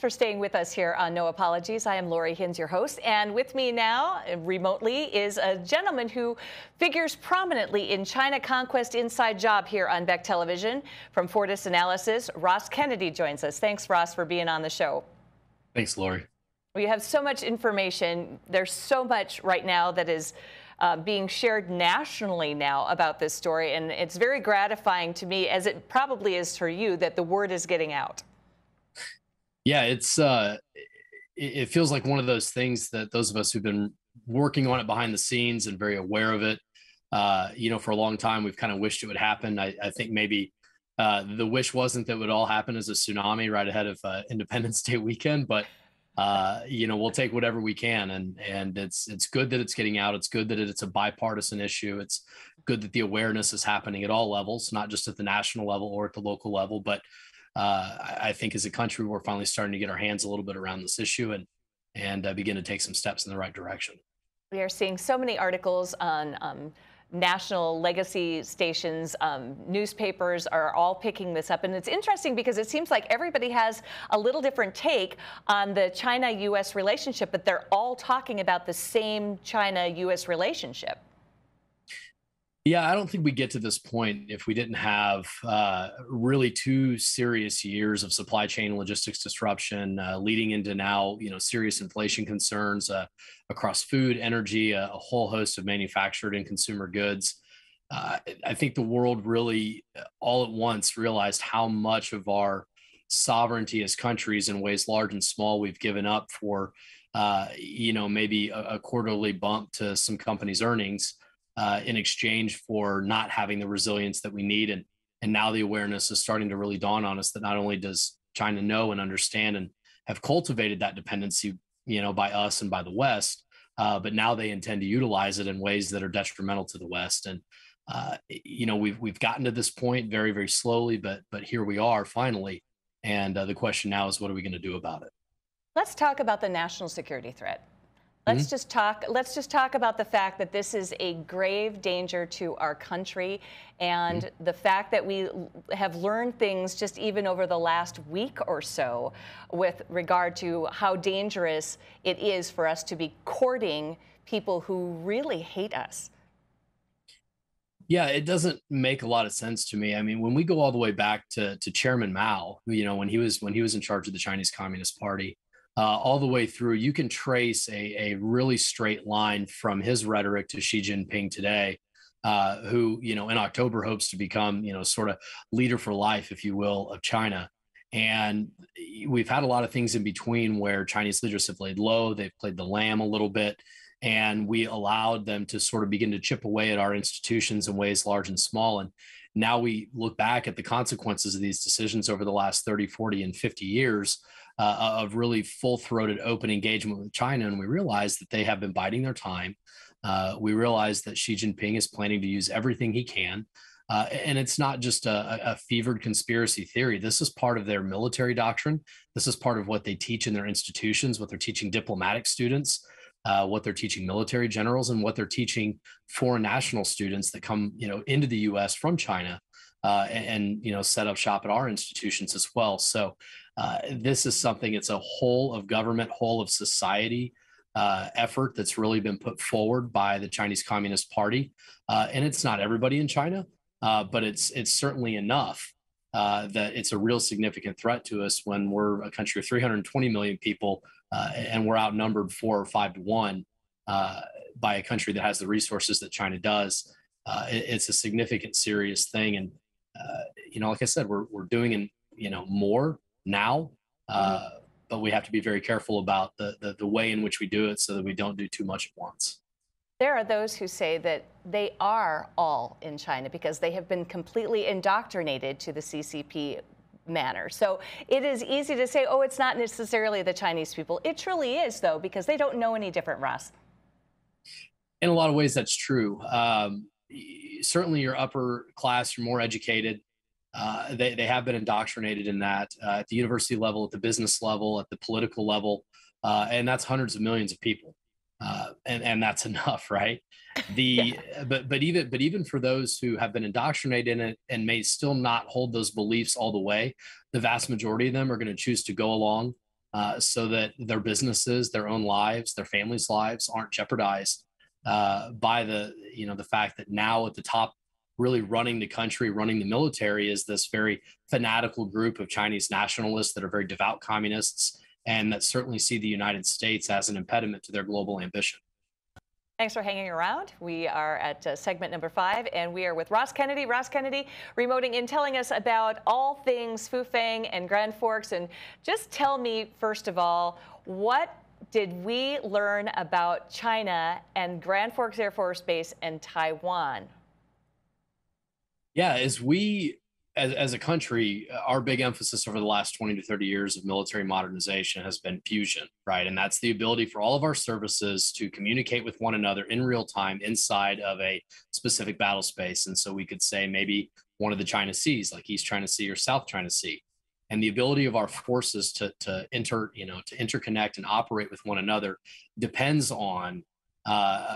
for staying with us here on No Apologies. I am Lori Hins, your host, and with me now, remotely, is a gentleman who figures prominently in China Conquest Inside Job here on Beck Television. From Fortis Analysis, Ross Kennedy joins us. Thanks, Ross, for being on the show. Thanks, Lori. We have so much information. There's so much right now that is being shared nationally now about this story, and it's very gratifying to me, as it probably is for you, that the word is getting out. Yeah, it feels like one of those things that those of us who've been working on it behind the scenes and very aware of it, for a long time, we've kind of wished it would happen. I think maybe the wish wasn't that it would all happen as a tsunami right ahead of Independence Day weekend, but we'll take whatever we can, and it's good that it's getting out. It's good that it's a bipartisan issue. It's good that the awareness is happening at all levels, not just at the national level or at the local level, but I think as a country, we're finally starting to get our hands a little bit around this issue and begin to take some steps in the right direction. We are seeing so many articles on national legacy stations, newspapers are all picking this up. And it's interesting because it seems like everybody has a little different take on the China-U.S. relationship, but they're all talking about the same China-U.S. relationship. Yeah, I don't think we get to this point if we didn't have really 2 serious years of supply chain logistics disruption, leading into now, serious inflation concerns across food, energy, a whole host of manufactured and consumer goods. I think the world really all at once realized how much of our sovereignty as countries in ways large and small we've given up for, maybe a quarterly bump to some companies' earnings. In exchange for not having the resilience that we need. And now the awareness is starting to really dawn on us that not only does China know and understand and have cultivated that dependency, by us and by the West, but now they intend to utilize it in ways that are detrimental to the West. And, we've gotten to this point very, very slowly, but here we are finally. And the question now is, what are we going to do about it? Let's talk about the national security threat. Let's just talk about the fact that this is a grave danger to our country, and the fact that we have learned things just even over the last week or so with regard to how dangerous it is for us to be courting people who really hate us. Yeah, it doesn't make a lot of sense to me. I mean, when we go all the way back to Chairman Mao, when he was in charge of the Chinese Communist Party, all the way through, you can trace a really straight line from his rhetoric to Xi Jinping today, who, in October hopes to become, sort of leader for life, if you will, of China. And we've had a lot of things in between where Chinese leaders have laid low. They've played the lamb a little bit, and we allowed them to sort of begin to chip away at our institutions in ways large and small. And now we look back at the consequences of these decisions over the last 30, 40, and 50 years of really full-throated open engagement with China. And we realize that they have been biding their time. We realize that Xi Jinping is planning to use everything he can. And it's not just a fevered conspiracy theory. This is part of their military doctrine. This is part of what they teach in their institutions, what they're teaching diplomatic students, what they're teaching military generals, and what they're teaching foreign national students that come, into the U.S. from China and set up shop at our institutions as well. So this is something, it's a whole of government, whole of society effort that's really been put forward by the Chinese Communist Party. And it's not everybody in China, but it's certainly enough that it's a real significant threat to us when we're a country of 320 million people and we're outnumbered 4 or 5 to 1 by a country that has the resources that China does. It's a significant, serious thing. And, like I said, we're doing, more now, but we have to be very careful about the way in which we do it so that we don't do too much at once. There are those who say that they are all in China because they have been completely indoctrinated to the CCP manner. So it is easy to say, oh, it's not necessarily the Chinese people. It truly is, though, because they don't know any different, Ross. In a lot of ways, that's true. Certainly your upper class, you're more educated. They have been indoctrinated in that at the university level, at the business level, at the political level, and that's hundreds of millions of people. And that's enough, right? But even for those who have been indoctrinated in it and may still not hold those beliefs all the way, the vast majority of them are going to choose to go along so that their businesses, their own lives, their families' lives aren't jeopardized by the fact that now at the top, really running the country, running the military, is this very fanatical group of Chinese nationalists that are very devout communists and that certainly see the United States as an impediment to their global ambition. Thanks for hanging around. We are at segment number 5, and we are with Ross Kennedy. Ross Kennedy, remoting in, telling us about all things Fufeng and Grand Forks. And just tell me, first of all, what did we learn about China and Grand Forks Air Force Base and Taiwan? Yeah, as a country, our big emphasis over the last 20 to 30 years of military modernization has been fusion, right? And that's the ability for all of our services to communicate with one another in real time inside of a specific battle space. And so we could say maybe one of the China Seas, like East China Sea or South China Sea. And the ability of our forces to interconnect and operate with one another depends on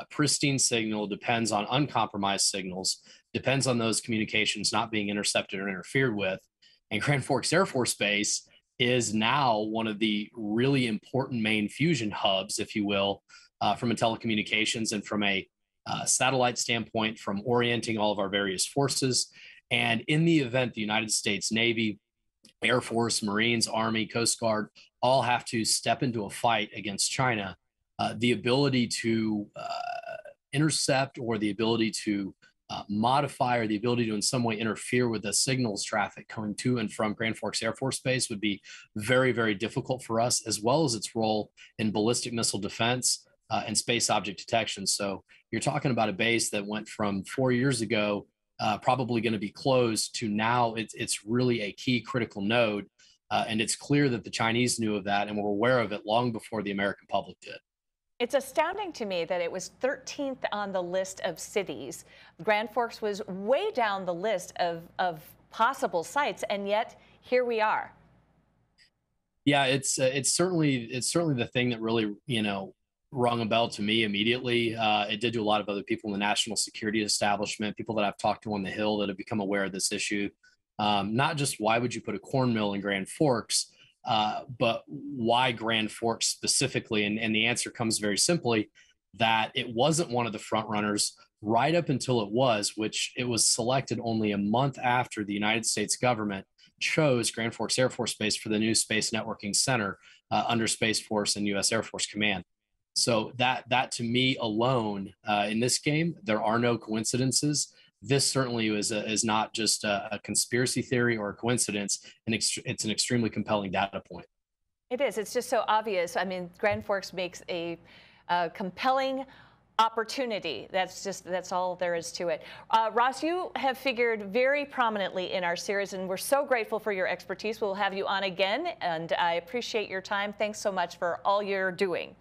pristine signal, depends on uncompromised signals, depends on those communications not being intercepted or interfered with. And Grand Forks Air Force Base is now one of the really important main fusion hubs, if you will, from a telecommunications and from a satellite standpoint, from orienting all of our various forces. And in the event the United States Navy, Air Force, Marines, Army, Coast Guard all have to step into a fight against China, the ability to intercept or the ability to modify or the ability to in some way interfere with the signals traffic going to and from Grand Forks Air Force Base would be very, very difficult for us, as well as its role in ballistic missile defense and space object detection. So you're talking about a base that went from 4 years ago, probably going to be closed, to now it's really a key critical node. And it's clear that the Chinese knew of that and were aware of it long before the American public did. It's astounding to me that it was 13th on the list of cities. Grand Forks was way down the list of possible sites, and yet here we are. Yeah, it's certainly the thing that really rung a bell to me immediately. It did to a lot of other people in the national security establishment, people that I've talked to on the Hill that have become aware of this issue. Not just why would you put a corn mill in Grand Forks, but why Grand Forks specifically? And the answer comes very simply that it wasn't one of the front runners right up until it was, which it was selected only a month after the United States government chose Grand Forks Air Force Base for the new Space Networking Center under Space Force and U.S. Air Force Command. So that to me alone, in this game, there are no coincidences. This certainly is not just a conspiracy theory or a coincidence, and it's an extremely compelling data point. It is. It's just so obvious. I mean, Grand Forks makes a compelling opportunity. That's all there is to it. Ross, you have figured very prominently in our series, and we're so grateful for your expertise. We'll have you on again, and I appreciate your time. Thanks so much for all you're doing.